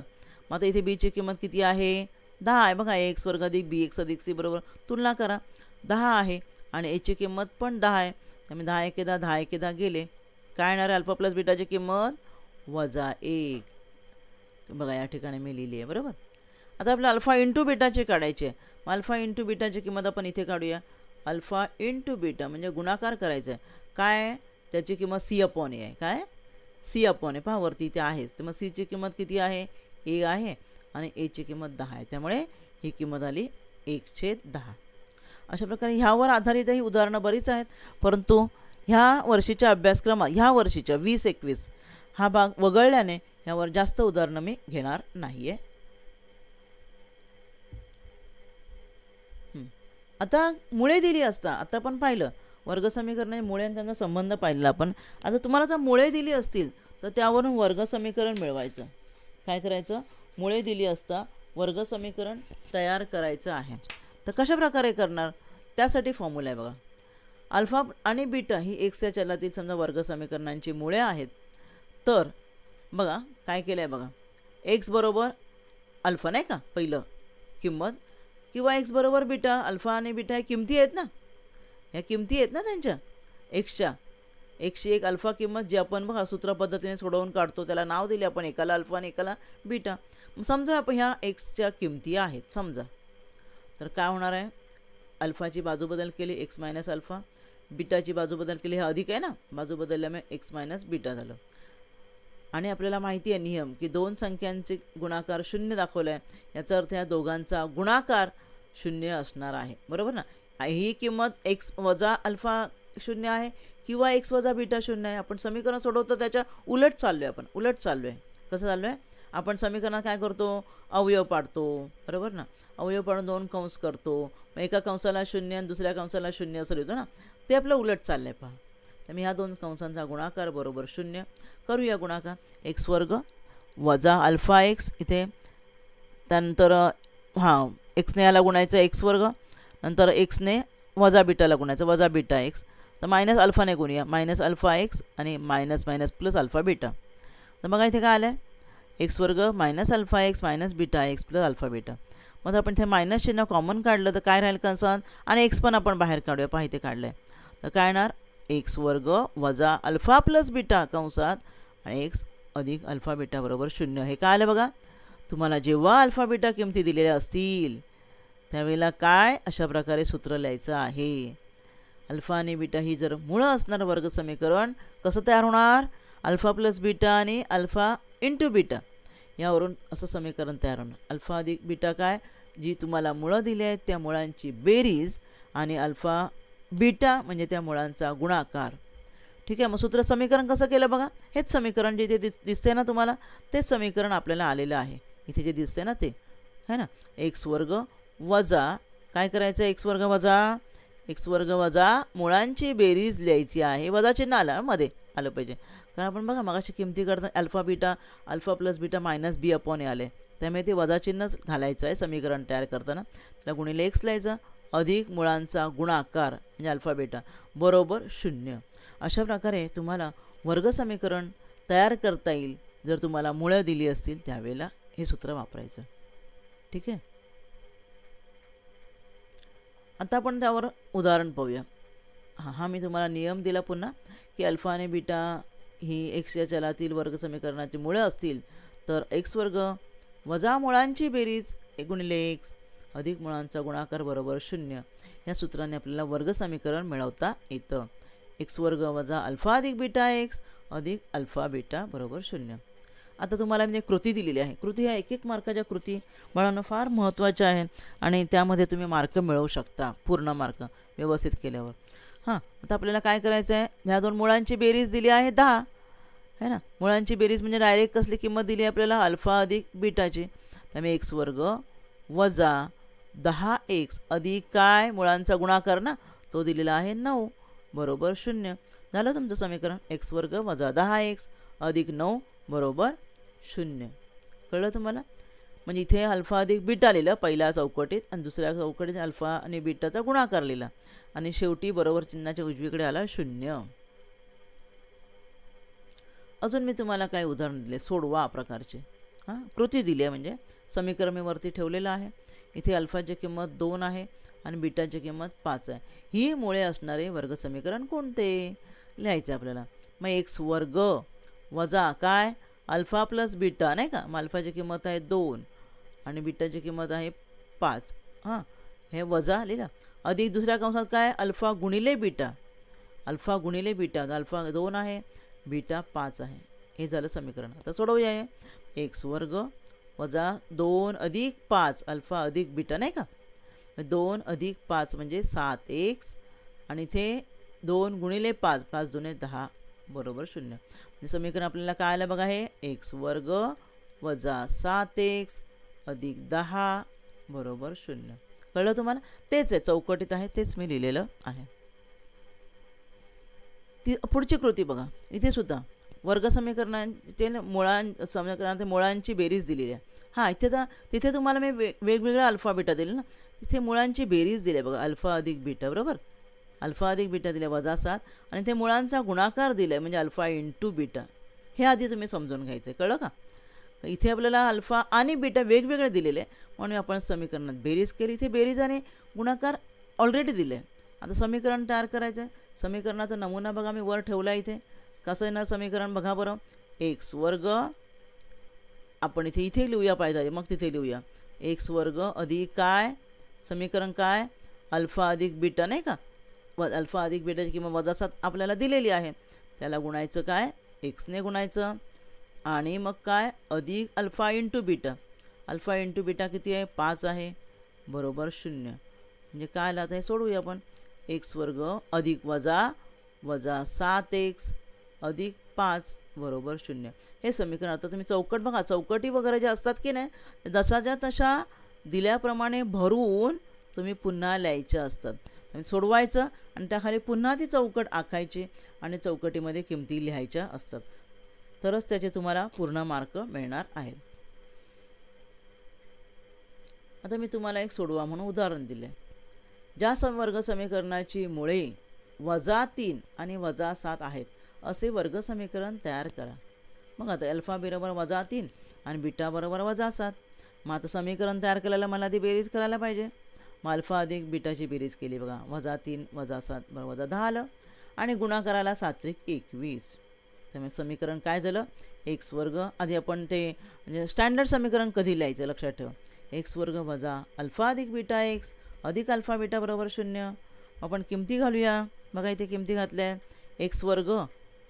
मग आता इथे बीची किंमत किती आहे 10 आहे बघा. एक्स वर्ग अधिक बी एक्स अधिक सी बरोबर तुलना करा 10 आहे आणि एची किंमत पण 10 आहे. त्यामुळे 10 एके 10 10 एके 10 गेले. काय येणार आहे अल्फा प्लस बीटाची किंमत -1 बघा या ठिकाणी मी लिहिली आहे बरोबर. आता आपल्याला अल्फा इंटू बीटाची काढायची आहे. मग अल्फा इंटू बीटाची किंमत आपण इथे काढूया. अल्फा इंटू बीटा म्हणजे गुणाकार करायचा आहे. काय त्याची किंमत सी अपॉन ए आहे. काय सी अपॉन ए पहा वरती इथे आहेच. तर मग सीची किंमत किती आहे ए आहे आणि एची किंमत 10 आहे. त्यामुळे ही किंमत आली 1/10. अशा प्रकारे ह्यावर आधारित ही उदाहरणं बरीच आहेत, परंतु ह्या वर्षीच्या अभ्यासक्रमात ह्या वर्षीच्या 20-21 हा भाग वगळल्याने ह्यावर जास्त उदाहरणं मी घेणार नाही आहे. आता मुळे दिली असता आता आपण पाहिलं वर्गसमीकरणाने मुळे आणि त्यांचा संबंध पाहिलेला आपण. आता तुम्हाला जर मुळे दिली असतील तर त्यावरून वर्गसमीकरण मिळवायचं. काय करायचं मुळे दिली असता वर्गसमीकरण तयार करायचं आहे. तर कशा प्रकारे करणार त्यासाठी फॉर्म्युला आहे बघा. अल्फा आणि बीटा ही एक्स या चलातील समजा वर्गसमीकरणांची मुळे आहेत. तर बघा काय केलं आहे बघा. एक्स बरोबर अल्फा नाही का पहिलं किंमत किंवा एक्स बरोबर बीटा. अल्फा आणि बीटा ह्या किमती आहेत ना, ह्या किमती आहेत ना त्यांच्या एक्सच्या. एक्सची एक अल्फा किंमत जी आपण बघा सूत्र पद्धतीने सोडवून काढतो त्याला नाव दिले आपण, एकाला अल्फा आणि एकाला बीटा. समजा आपण ह्या एक्सच्या किमती आहेत समजा. तर काय होणार आहे अल्फाची बाजू बदल केली एक्स मायनस अल्फा, बीटाची बाजू बदल केली हे अधिक आहे ना, बाजू बदलल्यामुळे एक्स मायनस बीटा झालं. आणि आपल्याला माहिती आहे नियम की दोन संख्यांचे गुणाकार 0 दाखवला आहे. याचा अर्थ या दोघांचा गुणाकार 0 असणार आहे बरोबर ना. ही किंमत एक्स वजा अल्फा 0 आहे किंवा एक्स वजा बीटा 0 आहे. आपण समीकरण सोडवतो त्याच्या उलट चाललो आहे. आपण उलट चाललो आहे. कसं चाललो आहे आपण समीकरणात काय करतो अवयव पाडतो बरोबर ना. अवयव पाडून 2 कंस करतो. मग एका कंसाला 0 आणि दुसऱ्या कंसाला 0 असं लिहितो ना. ते आपलं उलट चाललं आहे पहा. त्यामुळे ह्या दोन कंसांचा गुणाकार बरोबर 0. करूया गुणाकार. एक्स वर्ग वजा अल्फा एक्स इथे त्यानंतर एक्सने याला गुणायचं एक्स वर्ग, नंतर एक्सने वजा बीटाला गुणायचं वजा बीटा एक्स. तर मायनस अल्फाने गुणूया मायनस अल्फा एक्स आणि minus minus plus alpha beta. तर बघा इथे काय आलं आहे एक्स वर्ग minus alpha x minus beta x plus alpha beta. मग आपण इथे मायनस चिन्ह कॉमन काढलं तर काय राहील कंसात आणि एक्स पण आपण बाहेर काढूया पहा इथे काढलं आहे. तर काय येणार एक्स वर्ग वजा अल्फा प्लस बीटा कंसात आणि एक्स अधिक अल्फा बीटा बरोबर 0. हे काय आलं बघा. तुम्हाला जेव्हा अल्फा बीटा किमती दिलेल्या असतील त्यावेळेला काय अशा प्रकारे सूत्र लिहायचं आहे. अल्फा आणि बीटा ही जर मुळं असणार वर्गसमीकरण कसं तयार होणार अल्फा प्लस बीटा आणि अल्फा इंटू बीटा यावरून असं समीकरण तयार होणार. अल्फा अधिक बीटा काय जी तुम्हाला मुळं दिली आहेत त्या मुळांची बेरीज आणि अल्फा बीटा म्हणजे त्या मुळांचा गुणाकार. ठीक आहे. मग सूत्र समीकरण कसं केलं बघा. हेच समीकरण जे इथे दिसते ना तुम्हाला तेच समीकरण आपल्याला आलेलं आहे. इथे जे दिसते ना ते है ना. एक्स वर्ग वजा काय करायचं एक्स वर्ग वजा मुळांची बेरीज लिहायची आहे. वजा चिन्ह आलं मध्ये आलं पाहिजे कारण आपण बघा मगाशी किमती करताना alpha beta alpha plus beta minus B upon A आले. त्यामुळे ते वजा चिन्हच घालायचं आहे समीकरण तयार करताना. त्याला गुणिले एक्स लिहायचं अधिक मुळांचा गुणाकार म्हणजे अल्फा बीटा बरोबर 0. अशा प्रकारे तुम्हाला वर्गसमीकरण तयार करता येईल जर तुम्हाला मुळं दिली असतील त्यावेळेला हे सूत्र वापरायचं. ठीक आहे. आता आपण त्यावर उदाहरण पाहूया. हा मी तुम्हाला नियम दिला पुन्हा की अल्फा आणि बीटा ही एक्स या चलातील वर्गसमीकरणाची मुळं असतील तर एक्स वर्ग वजा मुळांची बेरीज गुणिले एक्स अधिक मुळांचा गुणाकार बरोबर 0. या सूत्राने आपल्याला वर्ग समीकरण मिळवता येतं. एक्स वर्ग वजा अल्फा अधिक बीटा एक्स अधिक अल्फा बीटा बरोबर 0. आता तुम्हाला मी एक कृती दिलेली आहे. कृती ह्या 1-1 मार्काच्या कृती बाळांनो फार महत्त्वाच्या आहेत आणि त्यामध्ये तुम्ही मार्क मिळवू शकता, पूर्ण मार्क व्यवस्थित केल्यावर. आता आपल्याला काय करायचं आहे, ह्या दोन मुळांची बेरीज दिली आहे 10 है ना. मुळांची बेरीज म्हणजे डायरेक्ट कसली किंमत दिली आपल्याला, अल्फा अधिक बीटाची. त्यामुळे एक्स वर्ग वजा 10x अधिक काय, मुळांचा गुणाकार ना, तो दिलेला आहे 9 बरोबर 0. झालं तुमचं समीकरण. एक्स वर्ग वजा 10x अधिक 9 बरोबर 0. कळलं तुम्हाला. म्हणजे इथे अल्फा अधिक बीटा लिहिलं पहिल्या चौकटीत आणि दुसऱ्या चौकटीत अल्फा आणि बीटाचा गुणाकार लिहिला आणि शेवटी बरोबर चिन्हाच्या उजवीकडे आला 0. अजून मी तुम्हाला काही उदाहरण दिले सोडवा प्रकारचे. कृती दिली आहे म्हणजे समीकरण मी वरती ठेवलेलं आहे. इथे अल्फाची किंमत 2 आहे आणि बीटाची किंमत 5 आहे. ही मुळे असणारे वर्ग समीकरण कोणते लिहायचे आपल्याला. मग एक्स वर्ग वजा काय, अल्फा प्लस बीटा नाही का. मग अल्फाची किंमत आहे 2 आणि बीटाची किंमत आहे 5. हे वजा लिहिलं. अधिक दुसऱ्या कंसात काय, अल्फा गुणिले बीटा. अल्फा गुणिले बीटा, अल्फा 2 आहे, बीटा 5 आहे. हे झालं समीकरण. आता सोडवूया हे. एक्स वर्ग वजा 2 अधिक 5 अल्फा अधिक बीटा नाही का. 2 अधिक 5 म्हणजे 7x आणि इथे 2 गुणिले 5, 5 दुने 10 बरोबर 0. समीकरण आपल्याला काय आलं बघा, हे एक्स वर्ग वजा 7x अधिक 10 बरोबर 0. कळलं तुम्हाला. तेच आहे, चौकटीत आहे, तेच मी लिहिलेलं आहे. ती पुढची कृती बघा. इथे सुद्धा वर्ग समीकरणांचे समीकरणात मुळांची बेरीज दिलेली आहे. तिथे तुम्हाला मी वेगवेगळा अल्फा बीटा दिले ना, तिथे मुळांची बेरीज दिली आहे बघा. अल्फा अधिक बीटा बरोबर, अल्फा अधिक बीटा दिले वजा 7 आणि ते मुळांचा गुणाकार दिला आहे म्हणजे अल्फा इंटू बीटा. हे आधी तुम्ही समजून घ्यायचं आहे. कळलं का. इथे आपल्याला अल्फा आणि बीटा वेगवेगळे दिलेले म्हणून आपण समीकरणात बेरीज केली. इथे बेरीज आणि गुणाकार ऑलरेडी दिले. आता समीकरण तयार करायचं आहे. समीकरणाचा नमुना बघा मी वर ठेवला इथे. कसं आहे ना समीकरण बघा बरं. एक्स वर्ग आपण इथे लिहूया पाहिजे, मग तिथे लिहूया. एक्स वर्ग अधिक काय, समीकरण काय, अल्फा अधिक बीटा नाही का. अल्फा अधिक बीटाची किंमत वजा 7 आपल्याला दिलेली आहे. त्याला गुणायचं काय, एक्सने गुणायचं आणि मग काय अधिक alpha into beta. Alpha into beta किती आहे, 5 आहे बरोबर 0. म्हणजे काय आलं, आता हे सोडवूया आपण. एक्स वर्ग अधिक वजा 7x अधिक 5 बरोबर 0. हे समीकरण. आता तुम्ही चौकट बघा, चौकटी वगैरे ज्या असतात की नाही, जशाच्या तशा दिल्याप्रमाणे भरून तुम्ही पुन्हा लिहायच्या असतात. सोडवायचं आणि त्याखाली पुन्हा ती चौकट आखायची आणि चौकटीमध्ये किमती लिहायच्या असतात. तरच त्याचे तुम्हाला पूर्ण मार्क मिळणार आहेत. आता मी तुम्हाला एक सोडवा म्हणून उदाहरण दिले. ज्या वर्ग समीकरणाची मुळे वजा 3 आणि वजा 7 आहेत असे वर्ग समीकरण तयार करा. मग आता अल्फा बरोबर वजा 3 आणि बीटा बरोबर वजा 7. मग आता समीकरण तयार करायला मला ती बेरीज करायला पाहिजे. मग अल्फा अधिक बीटाची बेरीज केली बघा. वजा 3 वजा 7 बरोबर वजा 10 आलं आणि गुणाकाराला 7×21. त्यामुळे समीकरण काय झालं, एक्स वर्ग. आधी आपण ते म्हणजे स्टँडर्ड समीकरण कधी लिहायचं लक्षात ठेवा. एक्स वर्ग वजा अल्फा अधिक बीटा एक्स अधिक अल्फा बीटा बरोबर 0. आपण किमती घालूया बघा. इथे किमती घातल्या. एक्स वर्ग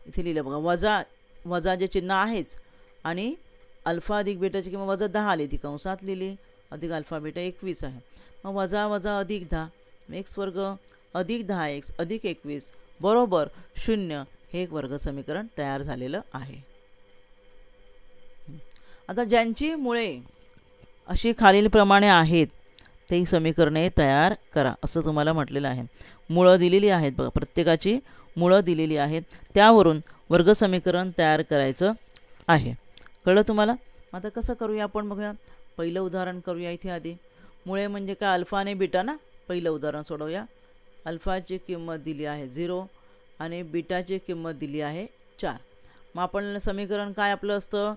इथे लिहिलं बघा. वजा जे चिन्ह आहेच आणि अल्फा अधिक बीटाची किंमत वजा 10 आली, ती कंसात लिहिली. अधिक अल्फा बीटा 21 आहे. मग वजा अधिक 10. एक्स वर्ग अधिक 10x अधिक 21 बरोबर 0. हे एक वर्ग समीकरण तयार झालेलं आहे. आता ज्यांची मुळे अशी खालीलप्रमाणे आहेत ते समीकरणे तयार करा असं तुम्हाला म्हटलेलं आहे. मुळं दिलेली आहेत बघा, प्रत्येकाची मुळं दिलेली आहेत, त्यावरून वर्ग समीकरण तयार करायचं आहे. कळलं तुम्हाला. आता कसं करूया आपण बघूया. पहिलं उदाहरण करूया. इथे आधी मुळे म्हणजे काय, अल्फा आणि बीटा ना. पहिलं उदाहरण सोडवूया. अल्फाची किंमत दिली आहे 0 आणि बीटाची किंमत दिली आहे 4. मग आपण समीकरण काय आपलं असतं,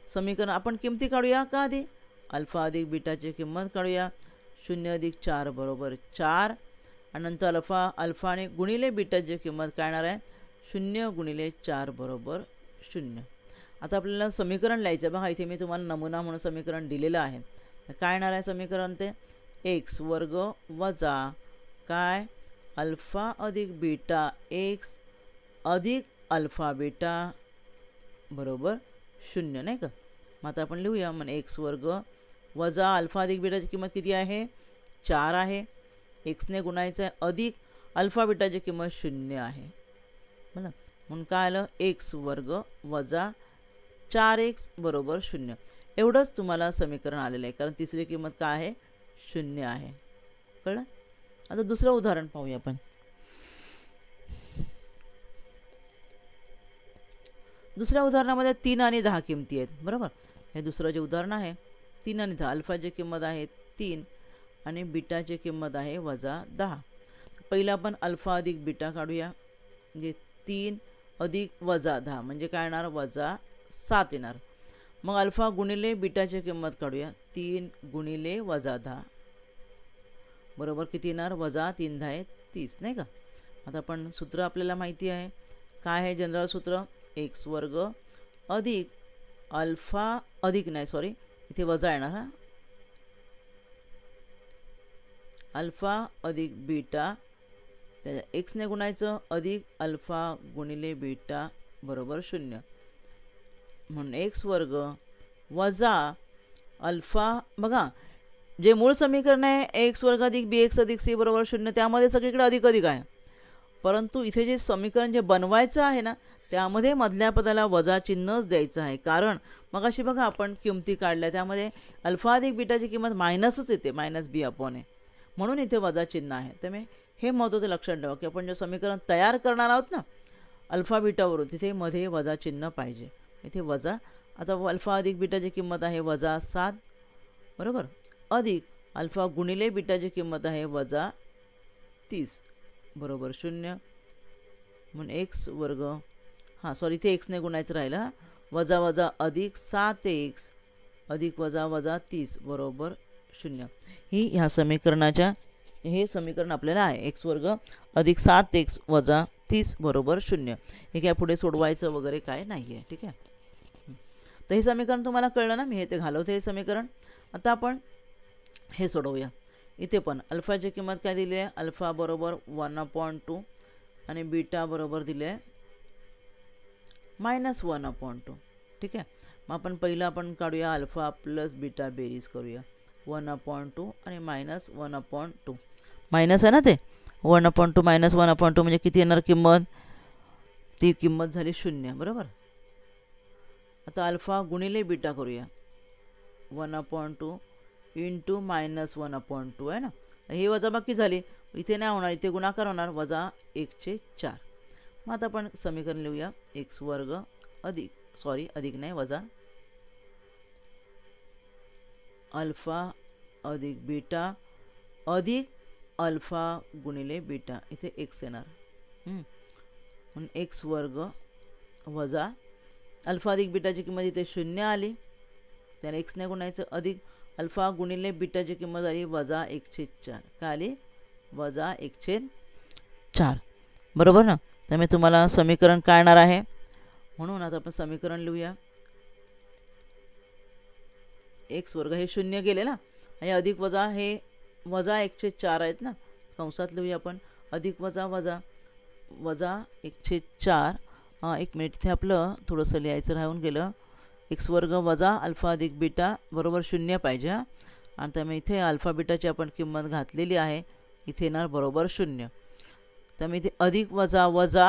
समीकरण आपण किमती काढूया का आधी. अल्फा अधिक बीटाची किंमत काढूया. 0 अधिक 4 बरोबर 4 आणि नंतर अल्फा आणि गुणिले बीटाची किंमत काय येणार आहे, 0 गुणिले 4 बरोबर 0. आता आपल्याला समीकरण लिहायचं आहे बघा. इथे मी तुम्हाला नमुना म्हणून समीकरण दिलेलं आहे. काय येणार आहे समीकरण, ते एक्स वर्ग वजा काय अल्फा अधिक बीटा एक्स अधिक अल्फा बीटा बरोबर 0 नाही का. मग आता आपण लिहूया. मग एक्स वर्ग वजा अल्फा अधिक बीटाची किंमत किती आहे 4 आहे. एक्सने गुणायचं आहे अधिक अल्फा बीटाची किंमत 0 आहे. बरं म्हणून काय आलं एक्स वर्ग वजा 4x बरोबर 0. एवढंच तुम्हाला समीकरण आलेलं आहे कारण तिसरी किंमत काय आहे 0 आहे. कळलं. आता दुसरं उदाहरण पाहूया आपण. दुसऱ्या उदाहरणामध्ये 3 आणि 10 किमती आहेत. बरोबर. हे दुसरं जे उदाहरण आहे 3 आणि 10 अल्फाची किंमत आहे 3 आणि बीटाची किंमत आहे वजा 10. पहिला आपण अल्फा अधिक बीटा काढूया. म्हणजे 3 अधिक वजा 10 म्हणजे काय येणार वजा 7 येणार. मग अल्फा गुणिले बीटाची किंमत काढूया. 3 गुणिले वजा 10 बरोबर किती येणार वजा 3 10 30 नाही का. आता आपण सूत्र आपल्याला माहिती आहे काय आहे जनरल सूत्र एक्स वर्ग अधिक अल्फा अधिक नाही सॉरी इथे वजा येणार हा अल्फा अधिक बीटा त्याच्या एक्सने गुणायचं अधिक अल्फा गुणिले बीटा बरोबर 0. म्हणून एक्स वर्ग वजा अल्फा बघा जे मूळ समीकरण आहे एक्स वर्ग अधिक बी एक्स अधिक सी बरोबर 0 त्यामध्ये सगळीकडे अधिक अधिक आहे. परंतु इथे जे समीकरण जे बनवायचं आहे ना त्यामध्ये मधल्या पदाला वजा चिन्हच द्यायचं आहे. कारण मग अशी बघा आपण किमती काढल्या त्यामध्ये अल्फा अधिक बीटाची किंमत मायनसच येते मायनस बी अपॉन ए म्हणून इथे वजा चिन्ह आहे. त्यामुळे हे महत्त्वाचं लक्षात ठेवा की आपण जे समीकरण तयार करणार आहोत ना अल्फा बीटावरून तिथे मध्ये वजा चिन्ह पाहिजे. इथे वजा आता अल्फा अधिक बीटाची किंमत आहे वजा 7 बरोबर अधिक अल्फा गुणिले बीटाची किंमत आहे वजा 30 बरोबर 0. म्हणून एक्स वर्ग हां सॉरी इथे एक्सने गुणायचं राहिलं वजा वजा अधिक 7x अधिक वजा वजा 30 बरोबर 0. ही ह्या समीकरणाच्या हे समीकरण आपल्याला आहे एक्स वर्ग अधिक 7x वजा 30 बरोबर 0. हे काय पुढे सोडवायचं वगैरे काय नाही आहे. ठीक आहे. तर हे समीकरण तुम्हाला कळलं ना मी हे ते घालवते हे समीकरण. आता आपण हे सोडवूया. इथे पण अल्फाची किंमत काय दिली आहे अल्फा बरोबर 1/2 आणि बीटा बरोबर दिले आहे -1/2. ठीक आहे. मग आपण पहिलं आपण काढूया अल्फा प्लस बीटा बेरीज करूया 1/2 आणि -1/2 मायनस आहे ना ते 1/2 -1/2 म्हणजे किती येणार किंमत ती किंमत झाली 0 बरोबर. आता अल्फा गुणिले बीटा करूया 1/2 इंटू -1/2 आहे ना. ही वजाबाकी झाली इथे नाही होणार इथे गुणाकार होणार वजा 1/4. मग आता आपण समीकरण लिहूया एक्स वर्ग अधिक सॉरी अधिक नाही वजा अल्फा अधिक बीटा अधिक अल्फा गुणिले बीटा इथे एक्स येणार. म्हणून एक्स वर्ग वजा अल्फा अधिक बीटाची किंमत इथे 0 आली त्याने एक्सने गुणायचं अधिक अल्फा गुणिले बीटाची किंमत आली वजा 1/4 काय आली वजा 1/4 बरोबर ना. त्यामुळे तुम्हाला समीकरण काय येणार आहे म्हणून आता आपण समीकरण लिहूया एक्स वर्ग हे 0 गेले ना हे अधिक वजा हे वजा 1/4 आहेत ना कंसात लिहूया आपण अधिक वजा वजा वजा 1/4. एक मिनिट इथे आपलं थोडंसं लिहायचं राहून गेलं. एक्स वर्ग वजा अल्फा अधिक बीटा बरोबर 0 पाहिजे आणि त्यामुळे इथे अल्फा बीटाची आपण किंमत घातलेली आहे इथे येणार बरोबर 0. त्यामुळे इथे अधिक वजा वजा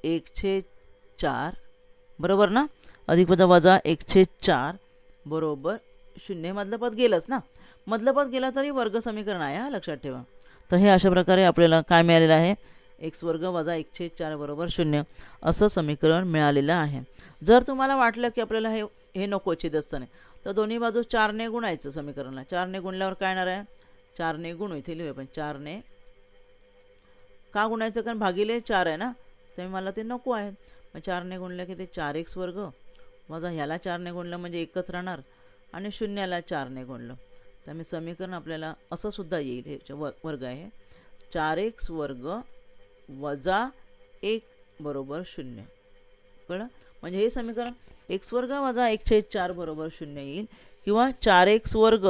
1/4 बरोबर ना अधिक वजा वजा 1/4 बरोबर 0. मधलं पद गेलंच ना मधलं पद गेलं तरी वर्ग समीकरण आहे हा लक्षात ठेवा. तर हे अशा प्रकारे आपल्याला काय मिळालेलं आहे एक्स वर्ग वजा 1/4 बरोबर 0 असं समीकरण मिळालेलं आहे. जर तुम्हाला वाटलं की आपल्याला हे नको छेदस्थान आहे तर दोन्ही बाजू 4 ने गुणायचं समीकरणाला. 4 ने गुणल्यावर काय येणार आहे 4 ने गुणू इथे लिहूया पण 4 ने का गुणायचं कारण भागिले 4 आहे ना त्यामुळे मला ते नको आहे. मग 4 ने गुणलं की ते 4x वर्ग वजा ह्याला 4 ने गुणलं म्हणजे एकच राहणार आणि 0ला 4 ने गुणलं त्यामुळे समीकरण आपल्याला असं सुद्धा येईल हे वर्ग आहे 4x वर्ग वजा 1 बरोबर 0 कळलं. म्हणजे हे समीकरण एक्स वर्ग वजा 1/4 बरोबर 0 येईल किंवा 4x वर्ग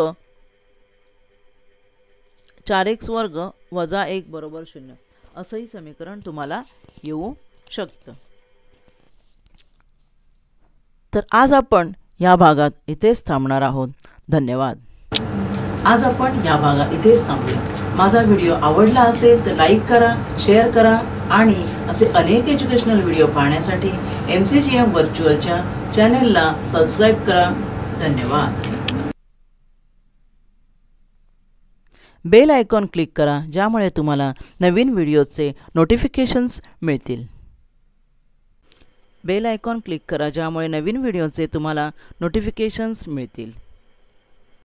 4x वर्ग वजा 1 बरोबर 0 असंही समीकरण तुम्हाला येऊ शकतं. तर आज आपण या भागात इथेच थांबणार आहोत. धन्यवाद. आज आपण या भागात इथेच थांबूया. माझा व्हिडिओ आवडला असेल तर लाईक करा, शेअर करा आणि असे अनेक एज्युकेशनल व्हिडिओ पाहण्यासाठी MCGM व्हर्च्युअलच्या चॅनेलला सबस्क्राईब करा. धन्यवाद. बेल आयकॉन क्लिक करा ज्यामुळे तुम्हाला नवीन व्हिडिओचे नोटिफिकेशन्स मिळतील. बेल आयकॉन क्लिक करा ज्यामुळे नवीन व्हिडिओचे तुम्हाला नोटिफिकेशन्स मिळतील.